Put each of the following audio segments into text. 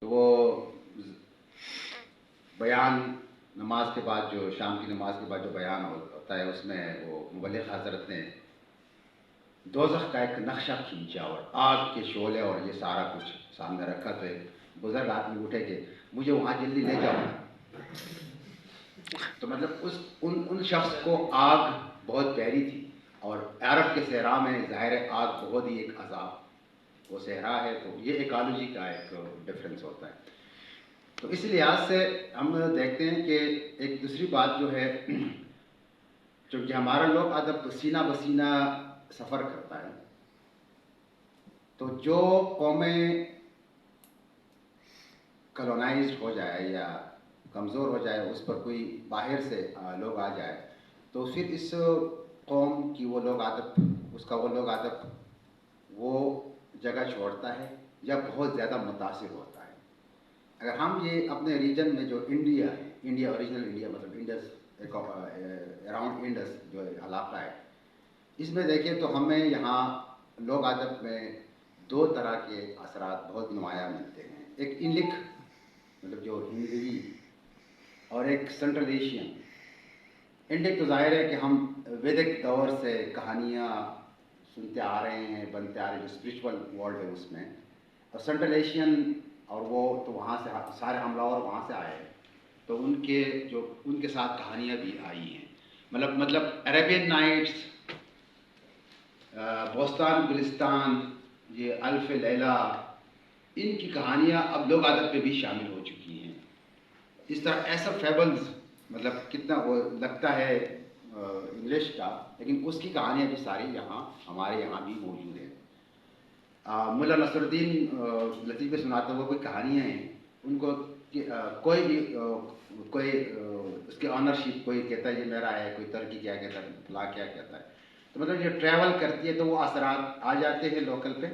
تو وہ بیان نماز کے بعد جو شام کی نماز کے بعد جو بیان ہوتا ہے اس میں وہ مبلغ حضرت نے دوزخ کا ایک نقشہ کھینچا اور آگ کے شعلے اور یہ سارا کچھ سامنے رکھا. تو ایک بزرگ آدمی اٹھے کہ مجھے وہاں جلدی لے جاؤ. تو مطلب ان شخص کو آگ بہت پیاری تھی اور عرب کے صحرا میں ظاہر آگ بہت ہی ایک عذاب وہ صحرا ہے. تو یہ ایکالوجی کا ایک ڈفرینس ہوتا ہے. تو اس لحاظ سے ہم دیکھتے ہیں کہ ایک دوسری بات جو ہے چونکہ ہمارا لوگ ادب سینہ بسینہ سفر کرتا ہے. تو جو قومیں کلونائزڈ ہو جائے یا کمزور ہو جائے اس پر کوئی باہر سے لوگ آ جائے تو پھر اس قوم کی وہ لوگ ادب اس کا وہ لوگ ادب وہ جگہ چھوڑتا ہے یا بہت زیادہ متاثر ہوتا ہے. اگر ہم یہ اپنے ریجن میں جو انڈیا ہے انڈیا اوریجنل انڈیا مطلب انڈس اراؤنڈ انڈس جو علاقہ ہے اس میں دیکھیں تو ہمیں یہاں لوگ ادب میں دو طرح کے اثرات بہت نمایاں ملتے ہیں. ایک انڈک مطلب جو ہندوی اور ایک سینٹرل ایشین. انڈک تو ظاہر ہے کہ ہم ویدک دور سے کہانیاں سنتے آ رہے ہیں بنتے آ رہے ہیں جو اسپرچول ورلڈ ہے اس میں. اور سینٹرل ایشین اور وہ تو وہاں سے سارے حملہ اور وہاں سے آئے ہیں تو ان کے ساتھ کہانیاں بھی آئی ہیں. مطلب عربین نائٹس بوستان گلستان یہ الف لیلہ ان کی کہانیاں اب لوگ ادب پہ بھی شامل ہو چکی ہیں. اس طرح ایسا فیبلز مطلب کتنا وہ لگتا ہے انگلش کا لیکن اس کی کہانیاں بھی ساری یہاں ہمارے یہاں بھی موجود ہیں. ملا نصر الدین لطیفے سناتے ہوئے کوئی کہانیاں ہیں ان کو کوئی بھی کوئی اس کے آنرشپ کوئی کہتا ہے یہ میرا ہے کوئی ترکی کیا کہتا ہے فلاں کیا کہتا ہے. تو مطلب یہ ٹریول کرتی ہے تو وہ اثرات آ جاتے ہیں لوکل پہ.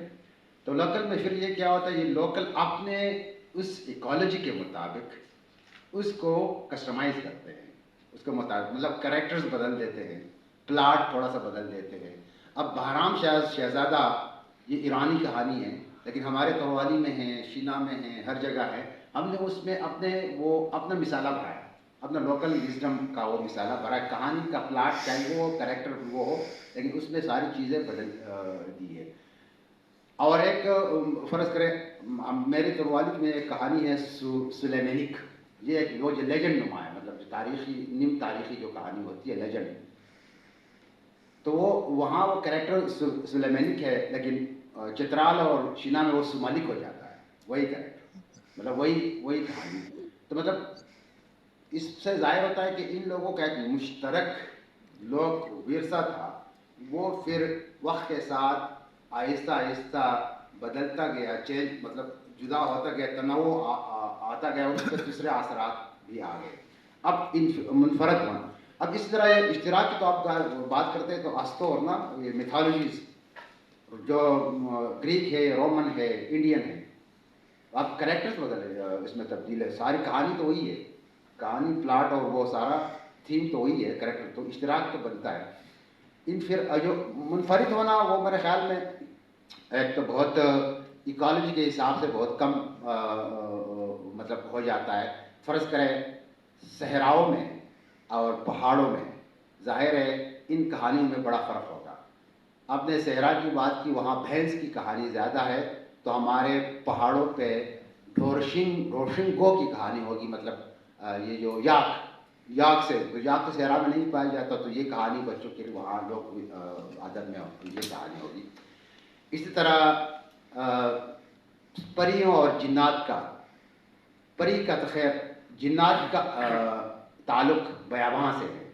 تو لوکل میں پھر یہ کیا ہوتا ہے یہ لوکل اپنے اس ایکالوجی کے مطابق اس کو کسٹمائز کرتے ہیں اس کے مطابق مطلب کریکٹرز بدل دیتے ہیں پلاٹ تھوڑا سا بدل دیتے ہیں. اب بہرام شہزادہ یہ ایرانی کہانی ہے لیکن ہمارے تروالی میں ہے شینا میں ہے ہر جگہ ہے. ہم نے اس میں اپنا مثالہ بھرایا اپنا لوکل وزڈم کا وہ مثالہ بھرا. کہانی کا پلاٹ چاہے وہ کریکٹر وہ ہو لیکن اس میں ساری چیزیں بدل دی ہے. اور ایک فرض کریں میری تروالی میں ایک کہانی ہے سلیمینک. یہ ایک وہ جو لیجنڈ نما ہے مطلب جو تاریخی نیم تاریخی جو کہانی ہوتی ہے لیجنڈ. تو وہ وہاں وہ کریکٹر سلیمینک ہے لیکن چترال اور شینا میں وہ سمالک ہو جاتا ہے وہی کریکٹر مطلب وہی کہانی. تو مطلب اس سے ظاہر ہوتا ہے کہ ان لوگوں کا ایک مشترک لوک ورثہ تھا وہ پھر وقت کے ساتھ آہستہ آہستہ بدلتا گیا چینج مطلب جدا ہوتا گیا تنوع آتا گیا اس پہ دوسرے اثرات بھی آ گئے. اب منفرد ہونا اب اس طرح یہ اشتراک کی تو آپ بات کرتے ہیں تو استور نا یہ میتھالوجیز جو گریک ہے رومن ہے انڈین ہے اب کریکٹرز بدل اس میں تبدیل ہے. ساری کہانی تو وہی ہے کہانی پلاٹ اور وہ سارا تھیم تو وہی ہے کریکٹر تو اشتراک تو بنتا ہے. ان پھر جو منفرد ہونا وہ میرے خیال میں ایک تو بہت ایکالوجی کے حساب سے بہت کم مطلب ہو جاتا ہے. فرض کریں صحراؤں میں اور پہاڑوں میں ظاہر ہے ان کہانیوں میں بڑا فرق ہوگا. آپ نے صحرا کی بات کی وہاں بھینس کی کہانی زیادہ ہے تو ہمارے پہاڑوں پہ ڈھورشنگو کی کہانی ہوگی مطلب یہ جو یاک سے تو صحرا میں نہیں پایا جاتا تو یہ کہانی بچوں کے وہاں لوگ ادب میں یہ کہانی ہوگی. اسی طرح پریوں اور جنات کا پری کا تو خیر جنات کا تعلق بیاباں سے ہے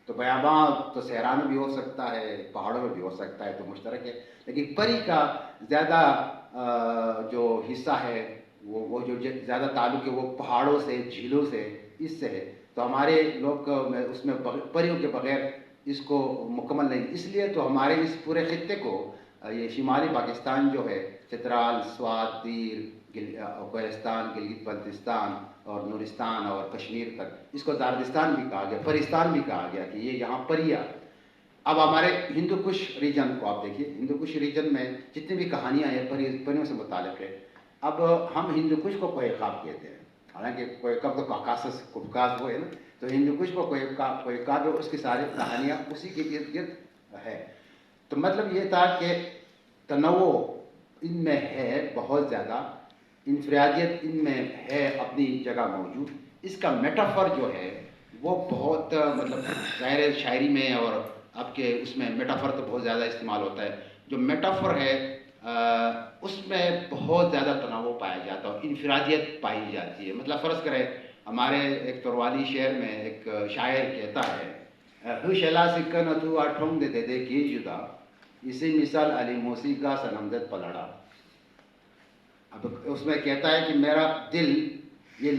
تو بیاباں تو صحرا میں بھی ہو سکتا ہے پہاڑوں میں بھی ہو سکتا ہے تو مشترک ہے. لیکن پری کا زیادہ جو حصہ ہے وہ جو زیادہ تعلق ہے وہ پہاڑوں سے جھیلوں سے اس سے ہے. تو ہمارے لوگ اس میں پریوں کے بغیر اس کو مکمل نہیں. اس لیے تو ہمارے اس پورے خطے کو یہ شمالی پاکستان جو ہے چترال سوات دیر کوہستان گلگت بلتستان اور نورستان اور کشمیر تک اس کو داردستان بھی کہا گیا پرستان بھی کہا گیا کہ یہ یہاں پریا. اب ہمارے ہندو کش ریجن کو آپ دیکھیے ہندو کش ریجن میں جتنی بھی کہانیاں ہیں پریوں سے متعلق ہے اب ہم ہندو کش کو کوئی خواب کہتے ہیں، حالانکہ کوئی کب تو کاکاسس قفقاز وہ ہے نا، تو ہندو کش کو کوئی خواب ہے، اس کی ساری کہانیاں اسی کے ارد گرد ہے. تو مطلب یہ تھا کہ تنوع ان میں ہے بہت زیادہ، انفرادیت ان میں ہے اپنی جگہ موجود. اس کا میٹافر جو ہے وہ بہت مطلب ظاہر شاعری میں اور آپ کے اس میں میٹافر تو بہت زیادہ استعمال ہوتا ہے. جو میٹافر ہے اس میں بہت زیادہ تنوع پایا جاتا ہے اور انفرادیت پائی جاتی ہے. مطلب فرض کریں ہمارے ایک تروالی شعر میں ایک شاعر کہتا ہے ہوشلا سکن تو اٹھوں دے دے دے کی جدا اسی مثال علی موسی کا سنمدت پلڑا. اب اس میں کہتا ہے کہ میرا دل یہ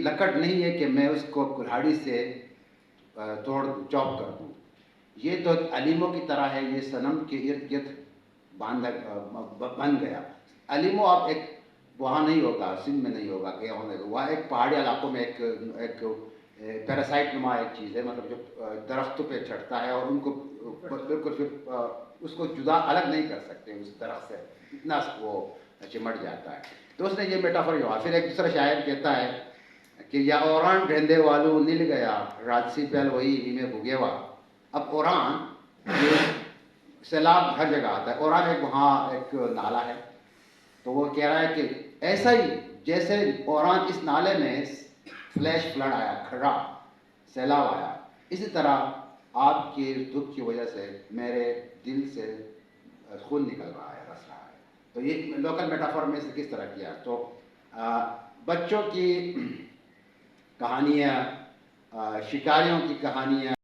لکڑ نہیں ہے کہ میں اس کو کلہاڑی سے توڑ چوک کر دوں. یہ تو علیموں کی طرح ہے، یہ صنم کے ارد گرد بن گیا. علیمو اب ایک وہاں نہیں ہوگا، سندھ میں نہیں ہوگا کہ وہاں ایک پہاڑی علاقوں میں ایک پیراسائٹ نما ایک چیز ہے، مطلب جو درختوں پہ چڑھتا ہے اور ان کو بالکل پھر اس کو جدا الگ نہیں کر سکتے اس درخت سے، اتنا وہ چمٹ جاتا ہے. تو اس نے یہ میٹافر ہوا. پھر ایک دوسرا شاعر کہتا ہے کہ یا اوران ڈھیندے والو نیل گیا راجسی پیل وہی ہمیں بھگیوا. اب اوران یہ سیلاب ہر جگہ آتا ہے، اوران ایک وہاں ایک نالا ہے، تو وہ کہہ رہا ہے کہ ایسا ہی جیسے اوران اس نالے میں فلیش فلڈ آیا، کھڑا سیلاب آیا، اسی طرح آپ کے دکھ کی وجہ سے میرے دل سے خون نکل رہا ہے، رس رہا ہے. تو یہ لوکل میٹافور میں سے کس طرح کیا. تو بچوں کی کہانیاں، شکاریوں کی کہانیاں